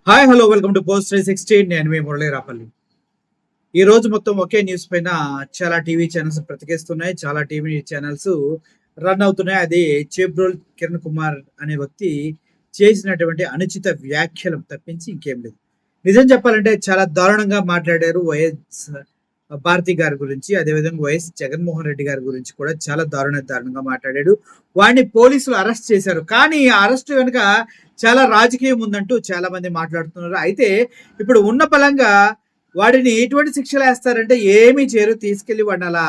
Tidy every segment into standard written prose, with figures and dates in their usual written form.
Hi hello welcome to post 360. నేను మీ మురళీరాపల్లి. ఈ రోజు మొత్తం ఒకే న్యూస్ పైన చాలా టీవీ ఛానల్స్ ప్రతికేస్తున్నాయి, చాలా టీవీ ఛానల్స్ రన్ అవుతున్నాయి. అది చేబ్రోల్ కిరణ్ కుమార్ అనే వ్యక్తి చేసినటువంటి అనుచిత వ్యాఖ్యలు తప్పించి ఇంకేం లేదు. నిజం చెప్పాలంటే చాలా దారుణంగా మాట్లాడారు వైఎస్ భారతి గారి గురించి, అదేవిధంగా వైఎస్ జగన్మోహన్ రెడ్డి గారి గురించి కూడా చాలా దారుణంగా మాట్లాడాడు. వాడిని పోలీసులు అరెస్ట్ చేశారు, కానీ ఆ అరెస్ట్ వెనుక చాలా రాజకీయం ఉందంటూ చాలా మంది మాట్లాడుతున్నారు. అయితే ఇప్పుడు ఉన్న బలంగా వాడిని ఎటువంటి శిక్షలు వేస్తారంటే ఏమీ చేయరు, తీసుకెళ్లి వాడిని అలా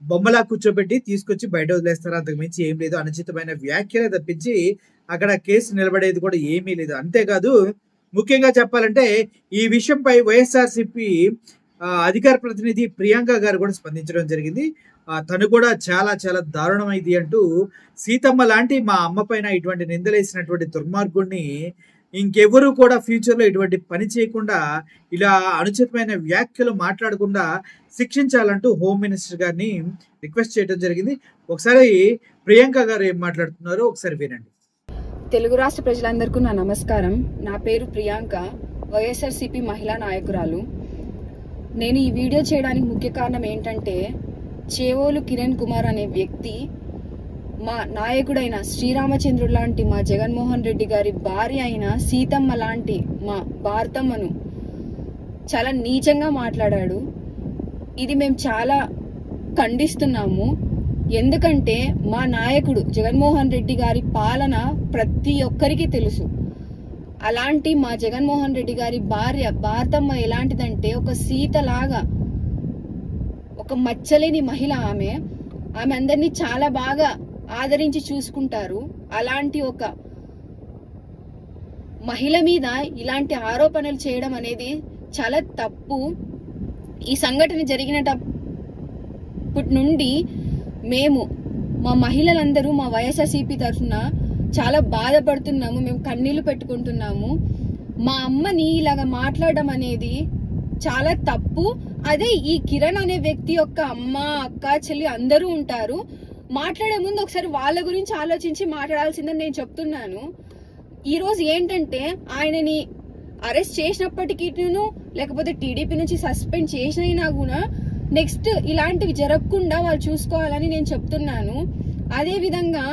బొమ్మలా కూర్చోబెట్టి తీసుకొచ్చి బయట వదిలేస్తారు. అంతకు మించి ఏం లేదు. అనుచితమైన వ్యాఖ్యలే తప్పించి అక్కడ కేసు నిలబడేది కూడా ఏమీ లేదు. అంతేకాదు, ముఖ్యంగా చెప్పాలంటే ఈ విషయంపై వైఎస్ఆర్సీపీ అధికార ప్రతినిధి ప్రియాంక గారు కూడా స్పందించడం జరిగింది. తను కూడా చాలా చాలా దారుణమైంది అంటూ, సీతమ్మ లాంటి మా అమ్మ పైన ఇటువంటి నిందలేసినటువంటి దుర్మార్గుడిని ఇంకెవరు కూడా ఫ్యూచర్లో ఇటువంటి పని చేయకుండా, ఇలా అనుచితమైన వ్యాఖ్యలు మాట్లాడకుండా శిక్షించాలంటూ హోమ్ మినిస్టర్ గారిని రిక్వెస్ట్ చేయడం జరిగింది. ఒకసారి ప్రియాంక గారు ఏం మాట్లాడుతున్నారో ఒకసారి వినండి. తెలుగు రాష్ట్ర ప్రజలందరికీ నా నమస్కారం. నా పేరు ప్రియాంక, వైఎస్ఆర్సీపీ మహిళా నాయకురాలు. నేను ఈ వీడియో చేయడానికి ముఖ్య కారణం ఏంటంటే, చేవోలు కిరణ్ కుమార్ అనే వ్యక్తి మా నాయకుడైన శ్రీరామచంద్రుడు లాంటి మా జగన్మోహన్ రెడ్డి గారి భార్య అయిన సీతమ్మ లాంటి మా భారతమ్మను చాలా నీచంగా మాట్లాడాడు. ఇది మేము చాలా ఖండిస్తున్నాము. ఎందుకంటే మా నాయకుడు జగన్మోహన్ రెడ్డి గారి పాలన ప్రతి ఒక్కరికి తెలుసు. అలాంటి మా జగన్మోహన్ రెడ్డి గారి భార్య భారతమ్మ ఎలాంటిదంటే ఒక సీతలాగా, ఒక మచ్చలేని మహిళ. ఆమె అందరినీ చాలా బాగా ఆదరించి చూసుకుంటారు. అలాంటి ఒక మహిళ మీద ఇలాంటి ఆరోపణలు చేయడం అనేది చాలా తప్పు. ఈ సంఘటన జరిగినప్పటి నుండి మేము మా మహిళలందరూ మా వైఎస్ఆర్సీపీ తరఫున చాలా బాధపడుతున్నాము. మేము కన్నీళ్లు పెట్టుకుంటున్నాము. మా అమ్మని ఇలాగా మాట్లాడడం అనేది చాలా తప్పు. అదే ఈ కిరణ్ అనే వ్యక్తి యొక్క అమ్మ, అక్క, చెల్లి అందరూ ఉంటారు. మాట్లాడే ముందు ఒకసారి వాళ్ళ గురించి ఆలోచించి మాట్లాడాల్సిందని నేను చెప్తున్నాను. ఈరోజు ఏంటంటే, ఆయనని అరెస్ట్ చేసినప్పటికీను, లేకపోతే టీడీపీ నుంచి సస్పెండ్ చేసినా కూడా నెక్స్ట్ ఇలాంటివి జరగకుండా వాళ్ళు చూసుకోవాలని నేను చెప్తున్నాను. అదే విధంగా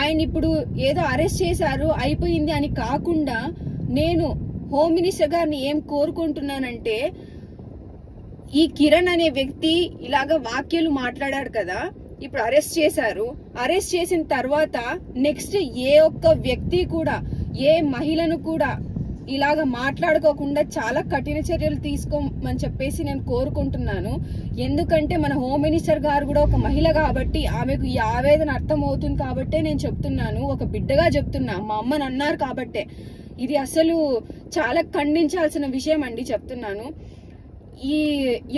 ఆయన ఇప్పుడు ఏదో అరెస్ట్ చేశారు అయిపోయింది అని కాకుండా, నేను హోమ్ మినిస్టర్ గారిని ఏం కోరుకుంటున్నానంటే, ఈ కిరణ్ అనే వ్యక్తి ఇలాగ వాక్యాలు మాట్లాడాడు కదా, ఇప్పుడు అరెస్ట్ చేశారు. అరెస్ట్ చేసిన తర్వాత నెక్స్ట్ ఏ ఒక్క వ్యక్తి కూడా, ఏ మహిళను కూడా ఇలాగ మాట్లాడుకోకుండా చాలా కఠిన చర్యలు తీసుకోమని చెప్పేసి నేను కోరుకుంటున్నాను. ఎందుకంటే మన హోమ్ మినిస్టర్ గారు కూడా ఒక మహిళ కాబట్టి ఆమెకు ఈ ఆవేదన అర్థం అవుతుంది కాబట్టే నేను చెప్తున్నాను. ఒక బిడ్డగా చెప్తున్నా, మా అమ్మని అన్నారు కాబట్టే. ఇది అసలు చాలా ఖండించాల్సిన విషయం అండి, చెప్తున్నాను. ఈ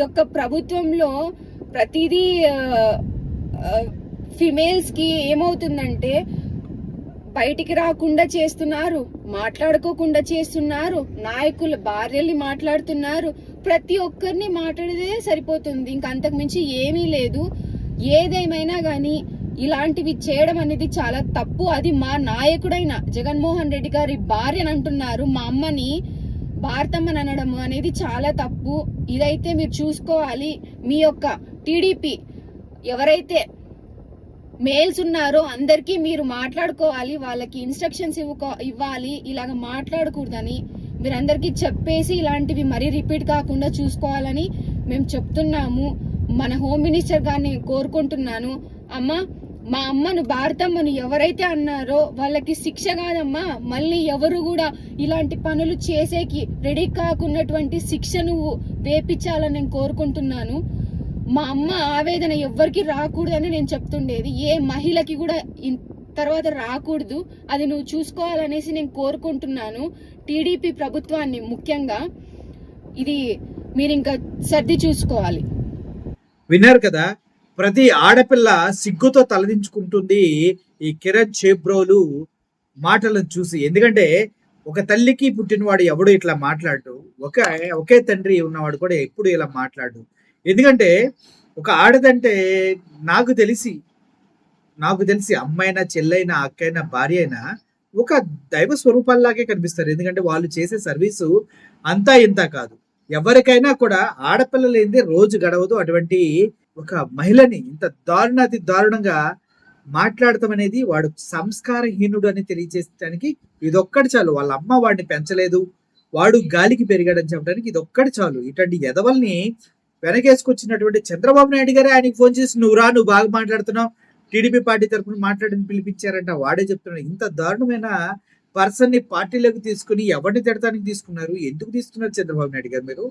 యొక్క ప్రభుత్వంలో ప్రతిదీ ఫిమేల్స్ కి ఏమవుతుందంటే, బయటికి రాకుండా చేస్తున్నారు, మాట్లాడుకోకుండా చేస్తున్నారు, నాయకుల భార్యల్ని మాట్లాడుతున్నారు, ప్రతి ఒక్కరిని మాట్లాడితే సరిపోతుంది, ఇంకంతకు మించి ఏమీ లేదు. ఏదేమైనా కానీ ఇలాంటివి చేయడం అనేది చాలా తప్పు. అది మా నాయకుడైన జగన్మోహన్ రెడ్డి గారి భార్యని అంటున్నారు, మా అమ్మని భారతమ్మని అనడం అనేది చాలా తప్పు. ఇదైతే మీరు చూసుకోవాలి. మీ యొక్క టీడీపీ ఎవరైతే మేల్స్ ఉన్నారో అందరికీ మీరు మాట్లాడుకోవాలి, వాళ్ళకి ఇన్స్ట్రక్షన్స్ ఇవ్వాలి, ఇలాగ మాట్లాడకూడదని మీరందరికీ చెప్పేసి ఇలాంటివి మరీ రిపీట్ కాకుండా చూసుకోవాలని మేము చెప్తున్నాము. మన హోమ్ మినిస్టర్ గారిని కోరుకుంటున్నాను. అమ్మ, మా అమ్మను భారతమ్మను ఎవరైతే అన్నారో వాళ్ళకి శిక్ష కాదమ్మా, మళ్ళీ ఎవరు కూడా ఇలాంటి పనులు చేసేకి రెడీ కాకున్నటువంటి శిక్ష నువ్వు వేపించాలని నేను కోరుకుంటున్నాను. మా అమ్మ ఆవేదన ఎవ్వరికి రాకూడదని నేను చెప్తుండేది, ఏ మహిళకి కూడా తర్వాత రాకూడదు. అది నువ్వు చూసుకోవాలనేసి నేను కోరుకుంటున్నాను టీడీపీ ప్రభుత్వాన్ని. ముఖ్యంగా ఇది మీరు ఇంకా సర్ది చూసుకోవాలి. విన్నారు కదా, ప్రతి ఆడపిల్ల సిగ్గుతో తలదించుకుంటుంది ఈ కిరణ్ చేబ్రోలు మాటలను చూసి. ఎందుకంటే ఒక తల్లికి పుట్టినవాడు ఎవడు ఇట్లా మాట్లాడు, ఒకే తండ్రి ఉన్నవాడు కూడా ఎప్పుడు ఇలా మాట్లాడు. ఎందుకంటే ఒక ఆడదంటే నాకు తెలిసి అమ్మైనా, చెల్లైనా, అక్కైనా, భార్య అయినా ఒక దైవ స్వరూపాల్లాగే కనిపిస్తారు. ఎందుకంటే వాళ్ళు చేసే సర్వీసు అంతా ఇంత కాదు. ఎవరికైనా కూడా ఆడపిల్ల లేనిదే రోజు గడవదు. అటువంటి ఒక మహిళని ఇంత దారుణాతి దారుణంగా మాట్లాడటం అనేది వాడు సంస్కారహీనుడు అని తెలియజేయడానికి ఇదొక్కటి చాలు. వాళ్ళ అమ్మ వాడిని పెంచలేదు, వాడు గాలికి పెరిగాడని చెప్పడానికి ఇదొక్కటి చాలు. ఇటువంటి ఎదవల్ని వెనకేసుకొచ్చినటువంటి చంద్రబాబు నాయుడు గారే ఆయనకి ఫోన్ చేసి నువ్వు బాగా మాట్లాడుతున్నావు, టీడీపీ పార్టీ తరఫున మాట్లాడిని పిలిపించారంట. వాడే చెప్తున్నాడు. ఇంత దారుణమైన పర్సన్ ని పార్టీలోకి తీసుకుని ఎవరిని తిడతానికి తీసుకున్నారు? ఎందుకు తీసుకున్నారు చంద్రబాబు నాయుడు గారు మీరు?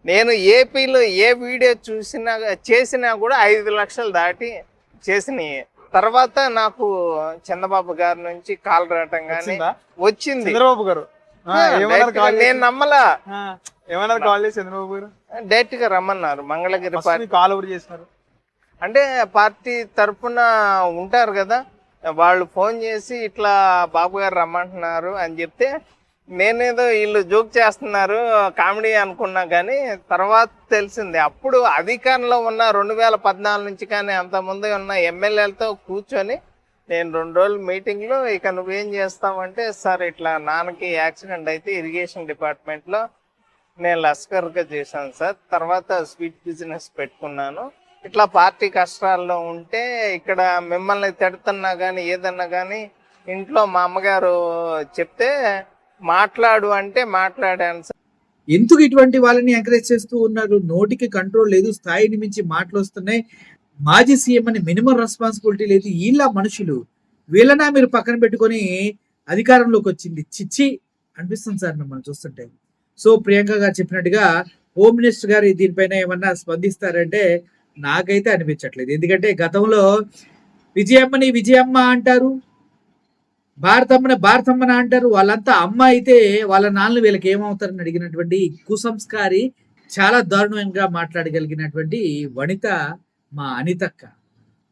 నేను ఏపీలో ఏ వీడియో చేసినా కూడా 5 లక్షలు దాటి చేసినాయి. తర్వాత నాకు చంద్రబాబు గారి నుంచి కాల్ రావటం కానీ వచ్చింది. చంద్రబాబు గారు నేను నమ్మలా. ఏమన్నారు కాల్ చేసి చంద్రబాబు గారు? డైరెక్ట్ గా రమ్మన్నారు. మంగళగిరి పార్టీ కాల్ ఎవరు చేసినారు అంటే పార్టీ తరఫున ఉంటారు కదా, వాళ్ళు ఫోన్ చేసి ఇట్లా బాబు గారు రమ్మంటున్నారు అని చెప్తే నేనేదో వీళ్ళు జోక్ చేస్తున్నారు కామెడీ అనుకున్నా, కానీ తర్వాత తెలిసింది. అప్పుడు అధికారంలో ఉన్న 2014 నుంచి కానీ అంతకుముందు ఉన్న ఎమ్మెల్యేలతో కూర్చొని నేను 2 రోజులు మీటింగ్లో ఇక నువ్వేం చేస్తావంటే, సార్ ఇట్లా నాన్నకి యాక్సిడెంట్ అయితే ఇరిగేషన్ డిపార్ట్మెంట్లో నేను లస్కర్గా చేశాను సార్, తర్వాత స్వీట్ బిజినెస్ పెట్టుకున్నాను, ఇట్లా పార్టీ కష్టాల్లో ఉంటే ఇక్కడ మిమ్మల్ని తిడుతున్నా కానీ ఏదన్నా కానీ ఇంట్లో మా అమ్మగారు చెప్తే మాట్లాడు అంటే మాట్లాడాను సార్. ఎందుకు ఇటువంటి వాళ్ళని ఎంకరేజ్ చేస్తూ ఉన్నారు? నోటికి కంట్రోల్ లేదు, స్థాయిని మించి మాటలు వస్తున్నాయి. మాజీ సీఎం అని మినిమం రెస్పాన్సిబిలిటీ లేదు. వీళ్ళ మనుషులు, వీళ్ళనా మీరు పక్కన పెట్టుకొని అధికారంలోకి వచ్చింది? చిచ్చి అనిపిస్తుంది సార్ మిమ్మల్ని చూస్తుంటే. సో ప్రియాంక గారు చెప్పినట్టుగా హోమ్ మినిస్టర్ గారు దీనిపైన ఏమన్నా స్పందిస్తారంటే నాకైతే అనిపించట్లేదు. ఎందుకంటే గతంలో విజయమ్మ అంటారు, భారతమ్మన అంటారు. వాళ్ళంతా అమ్మ అయితే వాళ్ళ నాన్నలు వీళ్ళకి ఏమవుతారని అడిగినటువంటి కుసంస్కారి, చాలా దారుణంగా మాట్లాడగలిగినటువంటి వనిత మా అనితక్క.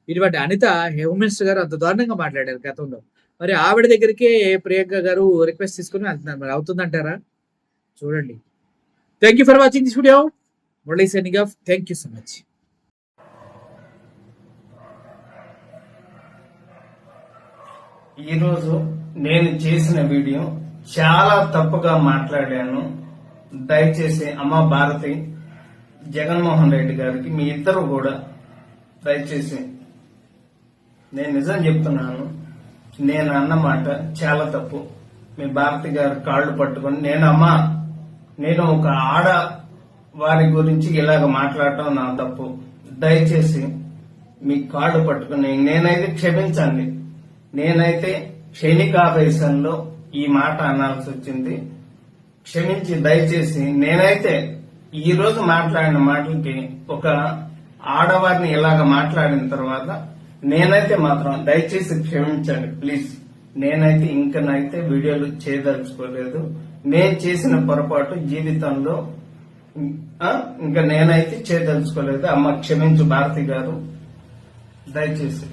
ఇటువంటి అనిత హోమ్ మినిస్టర్ గారు అంత దారుణంగా మాట్లాడారు గతంలో. మరి ఆవిడ దగ్గరికే ప్రియాంక గారు రిక్వెస్ట్ తీసుకుని వెళ్తున్నారు. మరి అవుతుందంటారా? చూడండి. Thank you for watching this video. Murali signing off. Thank you so much. ఈరోజు నేను చేసిన వీడియో చాలా తప్పుగా మాట్లాడాను. దయచేసి అమ్మ భారతి, జగన్మోహన్ రెడ్డి గారికి మీ ఇద్దరు కూడా దయచేసి నేను నిజం చెప్తున్నాను, నేను అన్నమాట చాలా తప్పు. మీ భారతి గారి కాళ్ళు పట్టుకొని నేను ఒక ఆడ వారి గురించి ఇలాగ మాట్లాడటం నా తప్పు. దయచేసి మీ కాళ్ళు పట్టుకుని నేనైతే క్షమించండి. నేనైతే క్షణికావేశంలో ఈ మాట అనాల్సి వచ్చింది. క్షమించి దయచేసి నేనైతే ఈ రోజు మాట్లాడిన మాటలకి ఒక ఆడవారిని ఇలాగ మాట్లాడిన తర్వాత నేనైతే మాత్రం దయచేసి క్షమించండి ప్లీజ్. నేనైతే ఇంకనైతే వీడియోలు చేయదలుచుకోలేదు. నేను చేసిన పొరపాటు జీవితంలో ఇంకా నేనైతే చేయదలుచుకోలేదు. అమ్మ క్షమించు భారతి గారు, దయచేసి.